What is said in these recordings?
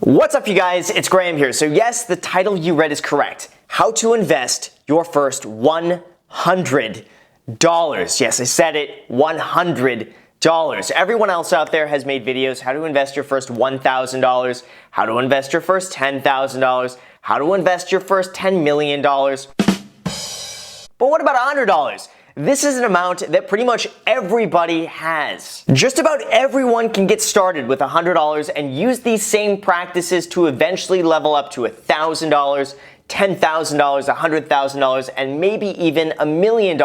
What's up, you guys? It's Graham here. So yes, the title you read is correct. How to invest your first $100. Yes, I said it, $100. Everyone else out there has made videos how to invest your first $1,000, how to invest your first $10,000, how to invest your first $10 million. But what about $100? This is an amount that pretty much everybody has. Just about everyone can get started with $100 and use these same practices to eventually level up to $1,000, $10,000, $100,000, and maybe even $1 million.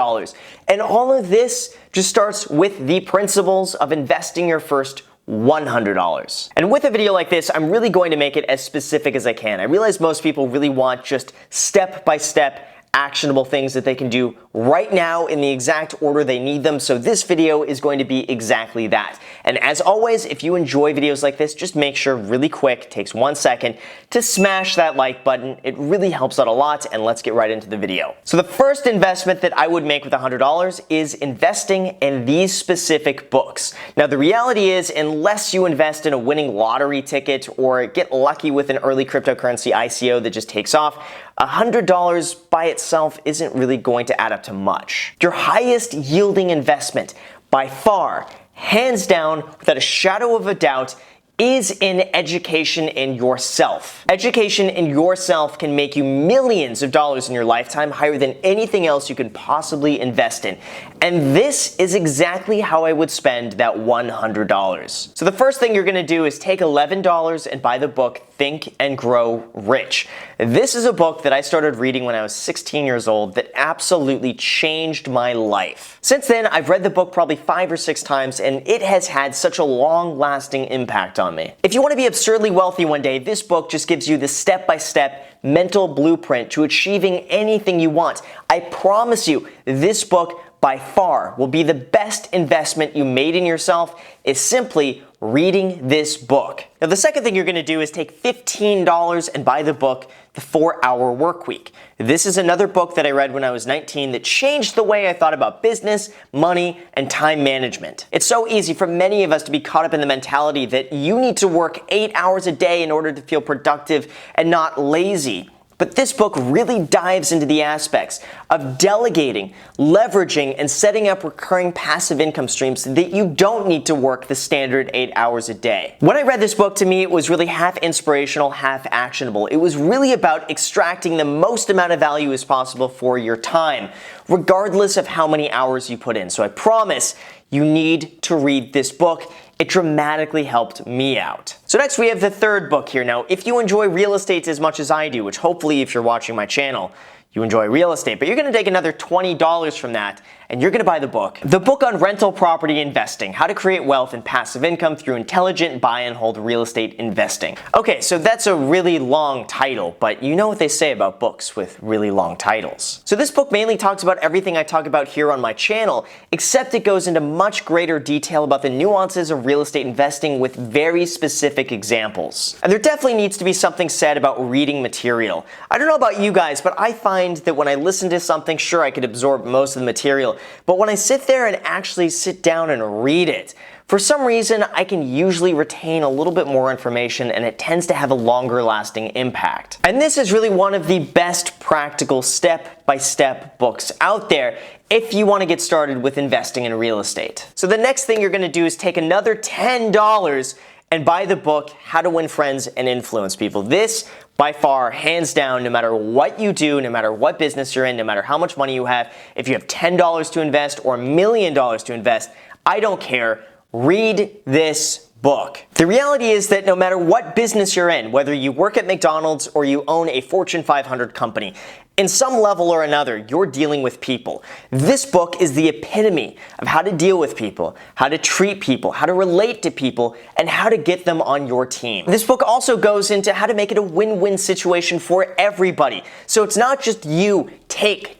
And all of this just starts with the principles of investing your first $100. And with a video like this, I'm really going to make it as specific as I can. I realize most people really want just step-by-step actionable things that they can do right now in the exact order they need them. So this video is going to be exactly that. And as always, if you enjoy videos like this, just make sure really quick, takes 1 second, to smash that like button. It really helps out a lot, and let's get right into the video. So the first investment that I would make with $100 is investing in these specific books. Now the reality is, unless you invest in a winning lottery ticket or get lucky with an early cryptocurrency ICO that just takes off, $100 by itself isn't really going to add up to much. Your highest yielding investment by far, hands down, without a shadow of a doubt, is in education in yourself. Education in yourself can make you millions of dollars in your lifetime, higher than anything else you can possibly invest in. And this is exactly how I would spend that $100. So the first thing you're gonna do is take $11 and buy the book Think and Grow Rich. This is a book that I started reading when I was 16 years old that absolutely changed my life. Since then, I've read the book probably 5 or 6 times, and it has had such a long-lasting impact on me. If you want to be absurdly wealthy one day, this book just gives you the step-by-step mental blueprint to achieving anything you want. I promise you, this book by far will be the best investment you made in yourself, is simply reading this book. Now the second thing you're going to do is take $15 and buy the book The 4-Hour Workweek. This is another book that I read when I was 19 that changed the way I thought about business, money, and time management. It's so easy for many of us to be caught up in the mentality that you need to work 8 hours a day in order to feel productive and not lazy. But this book really dives into the aspects of delegating, leveraging, and setting up recurring passive income streams so that you don't need to work the standard 8 hours a day. When I read this book, to me, it was really half inspirational, half actionable. It was really about extracting the most amount of value as possible for your time, regardless of how many hours you put in. So I promise you need to read this book. It dramatically helped me out. So next we have the third book here. Now, if you enjoy real estate as much as I do, which hopefully if you're watching my channel, you enjoy real estate, but you're gonna take another $20 from that and you're gonna buy the book on rental property investing, how to create wealth and passive income through intelligent buy and hold real estate investing. Okay, so that's a really long title, but you know what they say about books with really long titles. So this book mainly talks about everything I talk about here on my channel, except it goes into much greater detail about the nuances of real estate investing with very specific examples. And there definitely needs to be something said about reading material. I don't know about you guys, but I find that when I listen to something, sure, I could absorb most of the material, but when I sit there and actually sit down and read it, for some reason, I can usually retain a little bit more information, and it tends to have a longer lasting impact. And this is really one of the best practical step-by-step books out there if you want to get started with investing in real estate. So the next thing you're going to do is take another $10 and buy the book How to Win Friends and Influence People. This, by far, hands down, no matter what you do, no matter what business you're in, no matter how much money you have, if you have $10 to invest or $1 million to invest, I don't care. Read this book. The reality is that no matter what business you're in, whether you work at McDonald's or you own a Fortune 500 company, in some level or another, you're dealing with people. This book is the epitome of how to deal with people, how to treat people, how to relate to people, and how to get them on your team. This book also goes into how to make it a win-win situation for everybody. So it's not just you take.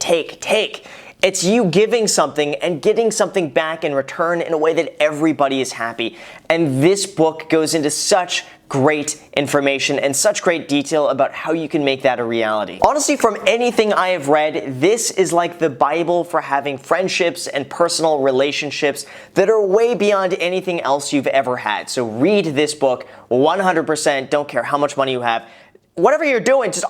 It's you giving something and getting something back in return in a way that everybody is happy. And this book goes into such great information and such great detail about how you can make that a reality. Honestly, from anything I have read, this is like the Bible for having friendships and personal relationships that are way beyond anything else you've ever had. So read this book 100%. Don't care how much money you have. Whatever you're doing, just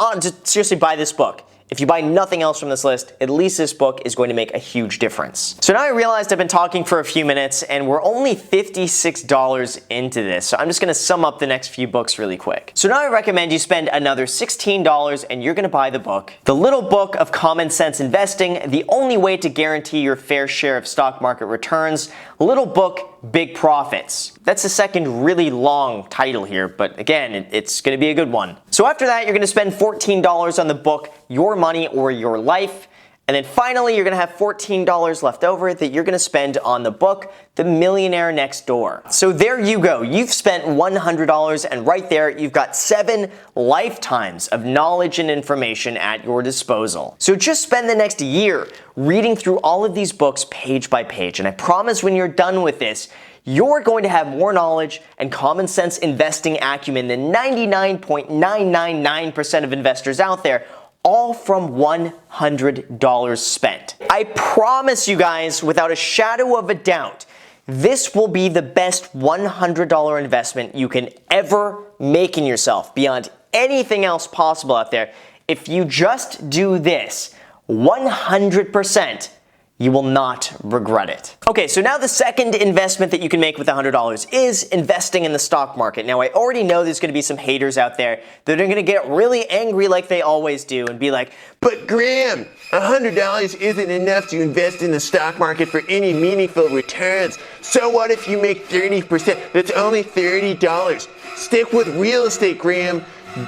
seriously buy this book. If you buy nothing else from this list, at least this book is going to make a huge difference. So now I realized I've been talking for a few minutes and we're only $56 into this. So I'm just gonna sum up the next few books really quick. So now I recommend you spend another $16 and you're gonna buy the book, The Little Book of Common Sense Investing, The Only Way to Guarantee Your Fair Share of Stock Market Returns, Little Book, Big Profits. That's the second really long title here, but again, it's gonna be a good one. So after that, you're gonna spend $14 on the book, Your Money or Your Life. And then finally, you're gonna have $14 left over that you're gonna spend on the book, The Millionaire Next Door. So there you go. You've spent $100 and right there, you've got 7 lifetimes of knowledge and information at your disposal. So just spend the next year reading through all of these books page by page. And I promise when you're done with this, you're going to have more knowledge and common sense investing acumen than 99.999% of investors out there, all from $100 spent. I promise you guys, without a shadow of a doubt, this will be the best $100 investment you can ever make in yourself beyond anything else possible out there. If you just do this, 100%, you will not regret it. Okay, so now the second investment that you can make with $100 is investing in the stock market. Now, I already know there's gonna be some haters out there that are gonna get really angry like they always do and be like, "But Graham, $100 isn't enough to invest in the stock market for any meaningful returns. So what if you make 30%? That's only $30. Stick with real estate, Graham.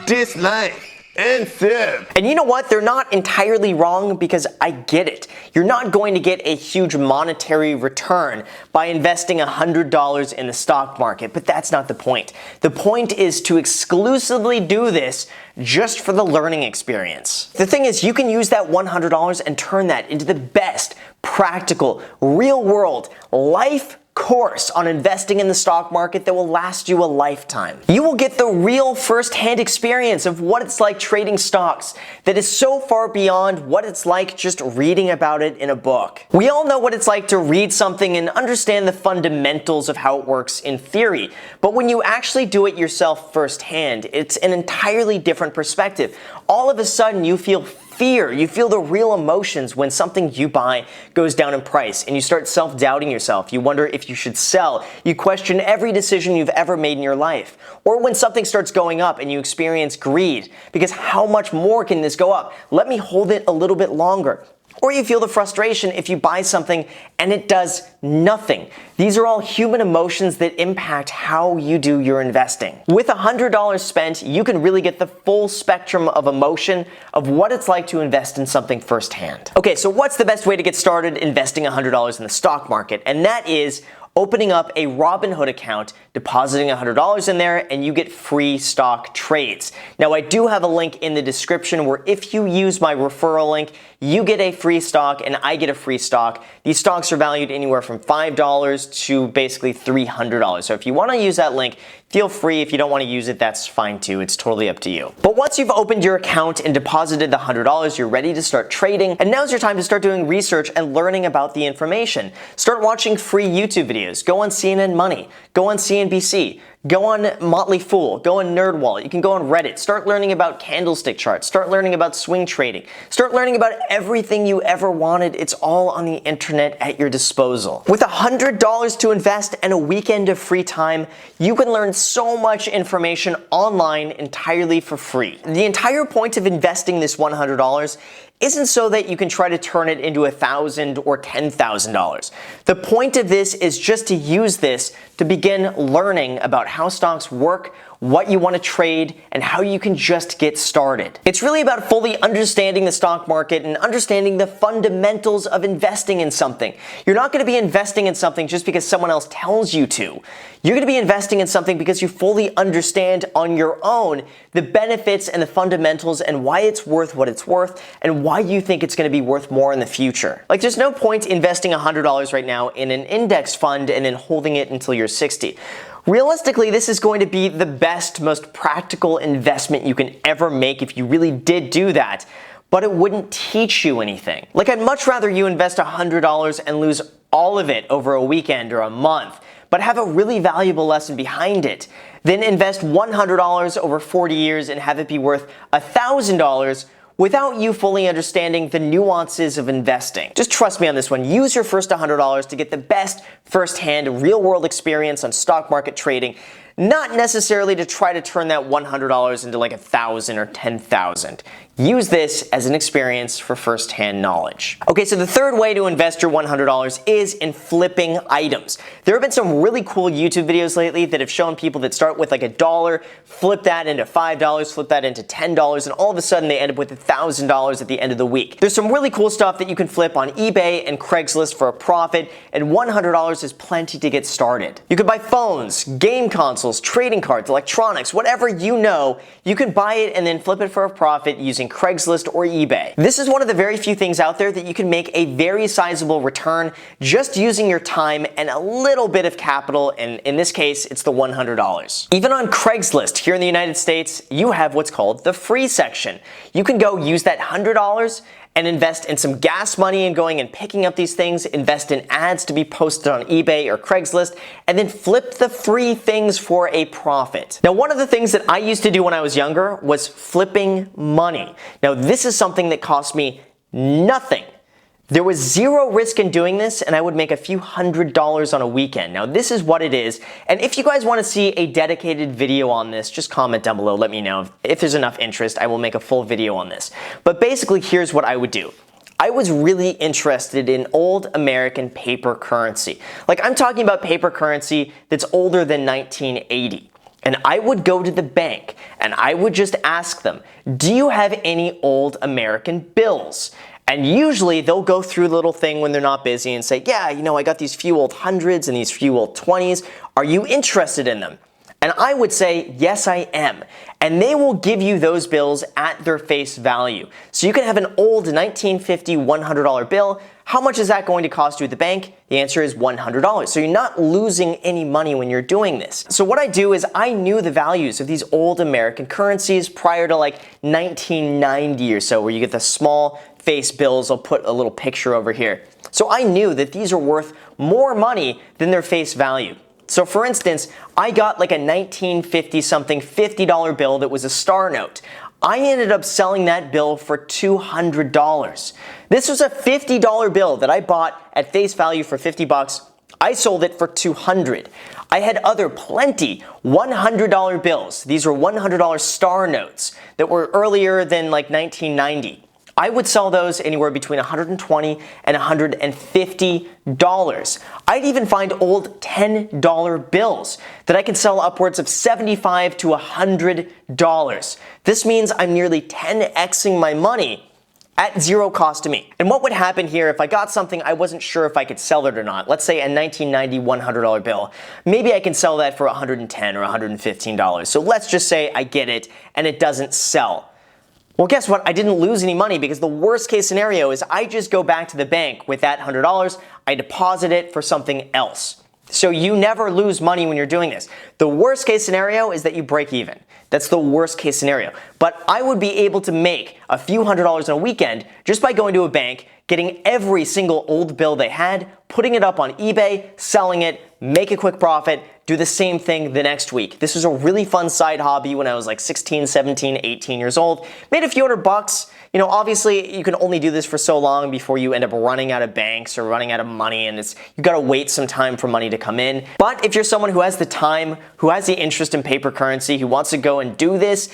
Dislike. And sub." And you know what? They're not entirely wrong because I get it. You're not going to get a huge monetary return by investing $100 in the stock market, but that's not the point. The point is to exclusively do this just for the learning experience. The thing is, you can use that $100 and turn that into the best, practical, real-world, life course on investing in the stock market that will last you a lifetime. You will get the real first-hand experience of what it's like trading stocks that is so far beyond what it's like just reading about it in a book. We all know what it's like to read something and understand the fundamentals of how it works in theory, but when you actually do it yourself firsthand, it's an entirely different perspective. All of a sudden, you feel fear. You feel the real emotions when something you buy goes down in price and you start self-doubting yourself. You wonder if you should sell. You question every decision you've ever made in your life. Or when something starts going up and you experience greed because how much more can this go up? Let me hold it a little bit longer. Or you feel the frustration if you buy something and it does nothing. These are all human emotions that impact how you do your investing. With $100 spent, you can really get the full spectrum of emotion of what it's like to invest in something firsthand. Okay, so what's the best way to get started investing $100 in the stock market? And that is opening up a Robinhood account, depositing $100 in there, and you get free stock trades. Now, I do have a link in the description where if you use my referral link, you get a free stock and I get a free stock. These stocks are valued anywhere from $5 to basically $300. So if you want to use that link, feel free. If you don't want to use it, that's fine too. It's totally up to you. But once you've opened your account and deposited the $100, you're ready to start trading. And now's your time to start doing research and learning about the information. Start watching free YouTube videos. Go on CNN Money. Go on CNBC. Go on MotleyFool, go on NerdWallet, you can go on Reddit, start learning about candlestick charts, start learning about swing trading, start learning about everything you ever wanted. It's all on the internet at your disposal. With $100 to invest and a weekend of free time, you can learn so much information online entirely for free. The entire point of investing this $100 isn't so that you can try to turn it into $1,000 or $10,000. The point of this is just to use this to begin learning about how stocks work, what you want to trade, and how you can just get started. It's really about fully understanding the stock market and understanding the fundamentals of investing in something. You're not going to be investing in something just because someone else tells you to. You're going to be investing in something because you fully understand on your own the benefits and the fundamentals and why it's worth what it's worth and why you think it's going to be worth more in the future. Like, there's no point investing $100 right now in an index fund and then holding it until you're 60. Realistically, this is going to be the best, most practical investment you can ever make if you really did do that, but it wouldn't teach you anything. Like, I'd much rather you invest $100 and lose all of it over a weekend or a month, but have a really valuable lesson behind it, than invest $100 over 40 years and have it be worth $1,000 without you fully understanding the nuances of investing. Just trust me on this one. Use your first $100 to get the best first-hand, real-world experience on stock market trading, not necessarily to try to turn that $100 into like $1,000 or $10,000. Use this as an experience for first-hand knowledge. Okay, so the third way to invest your $100 is in flipping items. There have been some really cool YouTube videos lately that have shown people that start with like $1, flip that into $5, flip that into $10, and all of a sudden they end up with $1,000 at the end of the week. There's some really cool stuff that you can flip on eBay and Craigslist for a profit, and $100 is plenty to get started. You could buy phones, game consoles, trading cards, electronics, whatever you know, you can buy it and then flip it for a profit using Craigslist or eBay. This is one of the very few things out there that you can make a very sizable return just using your time and a little bit of capital, and in this case, it's the $100. Even on Craigslist here in the United States, you have what's called the free section. You can go use that $100 and invest in some gas money and going and picking up these things, invest in ads to be posted on eBay or Craigslist, and then flip the free things for a profit. Now, one of the things that I used to do when I was younger was flipping money. Now, this is something that cost me nothing. There was zero risk in doing this, and I would make a few $100s on a weekend. Now, this is what it is, and if you guys want to see a dedicated video on this, just comment down below, let me know. If there's enough interest, I will make a full video on this. But basically, here's what I would do. I was really interested in old American paper currency. Like, I'm talking about paper currency that's older than 1980. And I would go to the bank, and I would just ask them, do you have any old American bills? And usually they'll go through the little thing when they're not busy and say, yeah, you know, I got these few old hundreds and these few old 20s. Are you interested in them? And I would say, yes, I am. And they will give you those bills at their face value. So you can have an old 1950 $100 bill. How much is that going to cost you at the bank? The answer is $100. So you're not losing any money when you're doing this. So what I do is I knew the values of these old American currencies prior to like 1990 or so, where you get the small face bills. I'll put a little picture over here. So I knew that these are worth more money than their face value. So for instance, I got like a 1950 something $50 bill that was a star note. I ended up selling that bill for $200. This was a $50 bill that I bought at face value for 50 bucks. I sold it for $200. I had other plenty $100 bills. These were $100 star notes that were earlier than like 1990. I would sell those anywhere between $120 and $150. I'd even find old $10 bills that I can sell upwards of $75 to $100. This means I'm nearly 10xing my money at zero cost to me. And what would happen here if I got something I wasn't sure if I could sell it or not? Let's say a 1990 $100 bill. Maybe I can sell that for $110 or $115. So let's just say I get it and it doesn't sell. Well, guess what? I didn't lose any money, because the worst case scenario is I just go back to the bank with that $100, I deposit it for something else. So you never lose money when you're doing this. The worst case scenario is that you break even. That's the worst case scenario. But I would be able to make a few $100s in a weekend just by going to a bank, getting every single old bill they had, putting it up on eBay, selling it, make a quick profit, do the same thing the next week. This was a really fun side hobby when I was like 16, 17, 18 years old. Made a few $100. You know, obviously you can only do this for so long before you end up running out of banks or running out of money, and you gotta wait some time for money to come in. But if you're someone who has the time, who has the interest in paper currency, who wants to go and do this,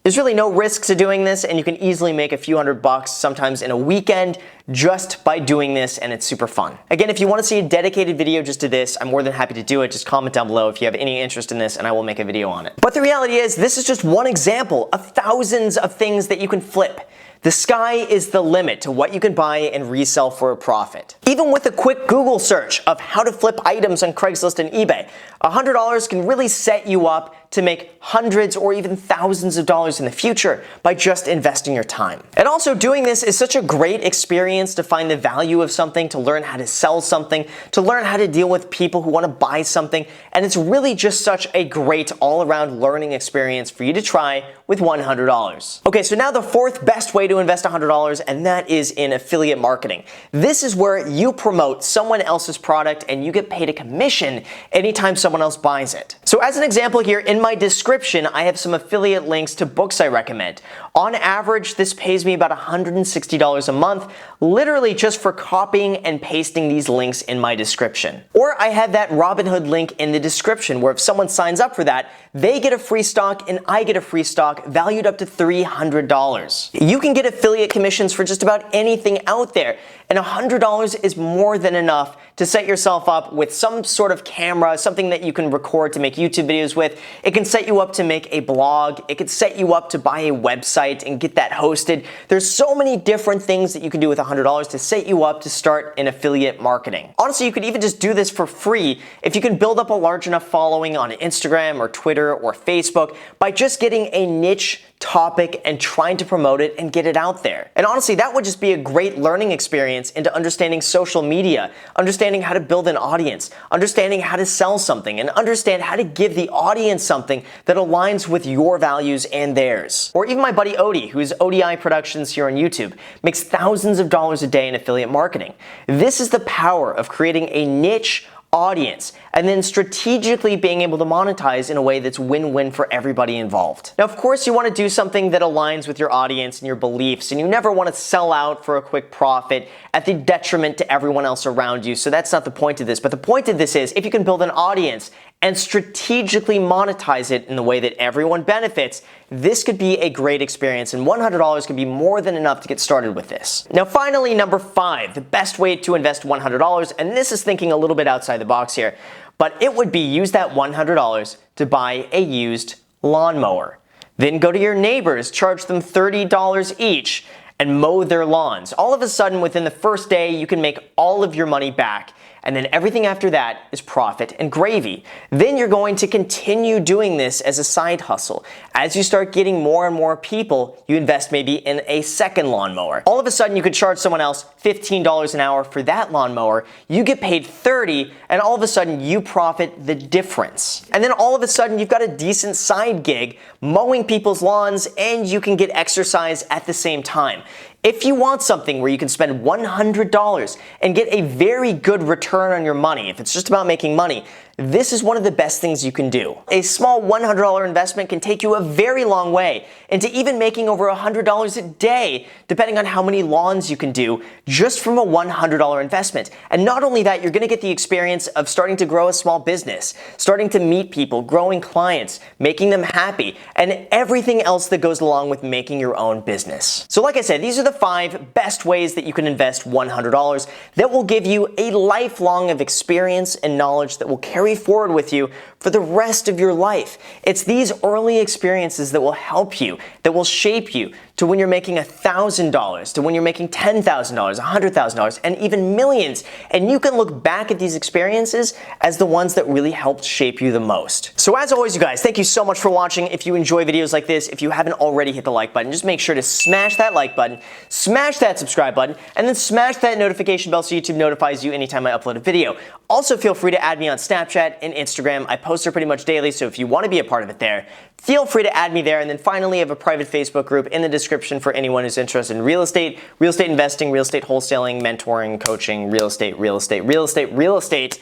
there's really no risk to doing this, and you can easily make a few $100 sometimes in a weekend just by doing this, and it's super fun. Again, if you want to see a dedicated video just to this, I'm more than happy to do it. Just comment down below if you have any interest in this, and I will make a video on it. But the reality is, this is just one example of thousands of things that you can flip. The sky is the limit to what you can buy and resell for a profit. Even with a quick Google search of how to flip items on Craigslist and eBay, $100 can really set you up to make hundreds or even thousands of dollars in the future by just investing your time. And also, doing this is such a great experience to find the value of something, to learn how to sell something, to learn how to deal with people who want to buy something, and it's really just such a great all-around learning experience for you to try with $100. Okay, so now the fourth best way to invest $100, and that is in affiliate marketing. This is where you promote someone else's product and you get paid a commission anytime someone else buys it. So as an example here, in my description, I have some affiliate links to books I recommend. On average, this pays me about $160 a month, literally just for copying and pasting these links in my description. Or I have that Robinhood link in the description where if someone signs up for that, they get a free stock and I get a free stock valued up to $300. You can get affiliate commissions for just about anything out there, and $100 is more than enough to set yourself up with some sort of camera, something that you can record to make YouTube videos with. It can set you up to make a blog. It could set you up to buy a website and get that hosted. There's so many different things that you can do with $100 to set you up to start in affiliate marketing. Honestly, you could even just do this for free if you can build up a large enough following on Instagram or Twitter or Facebook by just getting a niche topic and trying to promote it and get it out there. And honestly, that would just be a great learning experience into understanding social media, understanding how to build an audience, understanding how to sell something, and understand how to give the audience something that aligns with your values and theirs. Or even my buddy Odie, who's ODI Productions here on YouTube, makes thousands of dollars a day in affiliate marketing. This is the power of creating a niche audience and then strategically being able to monetize in a way that's win-win for everybody involved. Now, of course, you want to do something that aligns with your audience and your beliefs, and you never want to sell out for a quick profit at the detriment to everyone else around you. So that's not the point of this. But the point of this is if you can build an audience and strategically monetize it in the way that everyone benefits, this could be a great experience, and $100 could be more than enough to get started with this. Now, finally, number 5, the best way to invest $100, and this is thinking a little bit outside the box here, but it would be use that $100 to buy a used lawnmower. Then go to your neighbors, charge them $30 each, and mow their lawns. All of a sudden, within the first day, you can make all of your money back, and then everything after that is profit and gravy. Then you're going to continue doing this as a side hustle. As you start getting more and more people, you invest maybe in a second lawnmower. All of a sudden, you could charge someone else $15 an hour for that lawnmower. You get paid $30, and all of a sudden, you profit the difference. And then all of a sudden, you've got a decent side gig mowing people's lawns, and you can get exercise at the same time. If you want something where you can spend $100 and get a very good return on your money, if it's just about making money, this is one of the best things you can do. A small $100 investment can take you a very long way into even making over $100 a day, depending on how many lawns you can do just from a $100 investment. And not only that, you're going to get the experience of starting to grow a small business, starting to meet people, growing clients, making them happy, and everything else that goes along with making your own business. So like I said, these are the 5 best ways that you can invest $100 that will give you a lifelong of experience and knowledge that will carry forward with you for the rest of your life. It's these early experiences that will help you, that will shape you to when you're making $1,000, to when you're making $10,000, $100,000, and even millions. And you can look back at these experiences as the ones that really helped shape you the most. So as always, you guys, thank you so much for watching. If you enjoy videos like this, if you haven't already hit the like button, just make sure to smash that like button, smash that subscribe button, and then smash that notification bell so YouTube notifies you anytime I upload a video. Also, feel free to add me on Snapchat and Instagram. I post there pretty much daily, so if you want to be a part of it there, feel free to add me there. And then finally, I have a private Facebook group in the description for anyone who's interested in real estate investing, real estate wholesaling, mentoring, coaching, real estate.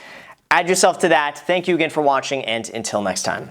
Add yourself to that. Thank you again for watching, and until next time.